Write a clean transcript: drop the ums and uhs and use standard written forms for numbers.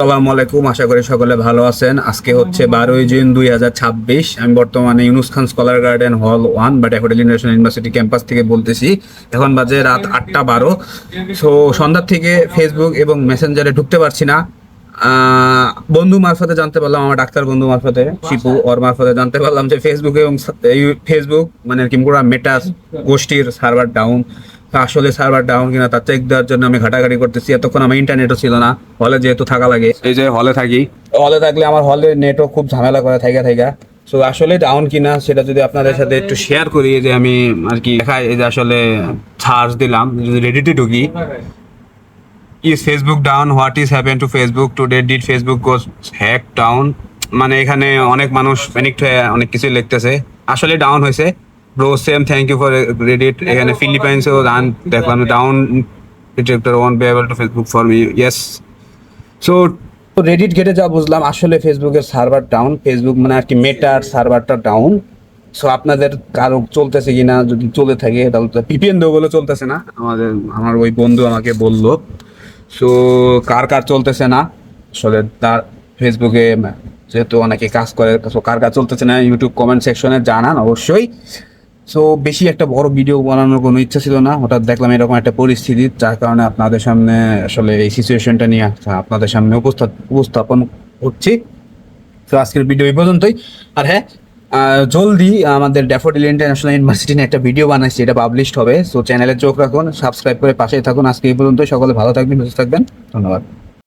আসসালামু আলাইকুম, আশা করি সকলে ভালো আছেন। আজকে হচ্ছে 12 জুন 2026। আমি বর্তমানে ইউনুস খান স্কলার গার্ডেন হল 1 বা ড্যাফোডিল ইন্টারন্যাশনাল ইউনিভার্সিটি ক্যাম্পাস থেকে বলতেছি। এখন বাজে রাত 8টা 12। সো সন্ধ্যার থেকে ফেসবুক এবং মেসেঞ্জারে ঢুকতে পারছি না। বন্ধু মারফতে জানতে পারলাম, আমার ডাক্তার বন্ধু মারফতে, শিপু ওর মারফতে জানতে পারলাম যে ফেসবুক এবং ফেসবুক মানে কি পুরো মেটা গোষ্ঠীর সার্ভার ডাউন। আসলে সার্ভার ডাউন কিনা তা চেক দেওয়ার জন্য আমি ঘাটাঘাটি করতেছি। এতক্ষণ আমার ইন্টারনেটও ছিল না, হলে যেহেতু থাকা লাগে, এই যে হলে থাকি, হলে থাকলে আমার হলে নেটও খুব ঝামেলা করে থাকা। সো আসলে ডাউন কিনা সেটা যদি আপনাদের সাথে একটু শেয়ার করি, যে আমি আর কি দেখাই। এই যে আসলে সার্চ দিলাম, যদি রেডিটে ঢুকি, is Facebook down, what is happen to Facebook today, did Facebook goes hack down. মানে এখানে অনেক মানুষ প্যানিকড হয়ে অনেক কিছু লিখতেছে। আসলে ডাউন হয়েছে bro, same thank you for Reddit. এখানে ফিলিপাইন্সেও ডাউন দেখলাম, down detector want be able to Facebook for me, yes. So Reddit ঘেটে যা বুঝলাম, আসলে ফেসবুকের সার্ভার ডাউন, ফেসবুক মানে আর কি মেটার সার্ভারটা ডাউন। সো আপনাদের কারো চলতেছে কিনা, যদি চলে থাকে তাহলে তো পিপিএন দেবো বলে চলতেছে না। আমার ওই বন্ধু আমাকে বললো। সো কার কার চলতেছে না আসলে, তার ফেসবুকে যেহেতু অনেকে কাজ করে, সো কার কার চলতেছে না ইউটিউব কমেন্ট সেকশনে জানান অবশ্যই। সো বেশি একটা বড় ভিডিও বানানোর কোনো ইচ্ছা ছিল না, হঠাৎ দেখলাম এরকম একটা পরিস্থিতি, যার কারণে আপনাদের সামনে আসলে এই সিচুয়েশনটা নিয়ে আপনাদের সামনে উপস্থাপন করছি। তো আজকের ভিডিও এই পর্যন্তই। আর হ্যাঁ, জলদি আমাদের ড্যাফোডিল ইন্টারন্যাশনাল ইউনিভার্সিটি নিয়ে একটা ভিডিও বানাইছি, এটা পাবলিশড হবে। সো চ্যানেলে চোখ রাখুন, সাবস্ক্রাইব করে পাশেই থাকুন। আজকে এই পর্যন্তই। সকলে ভালো থাকবেন, সুস্থ থাকবেন, ধন্যবাদ।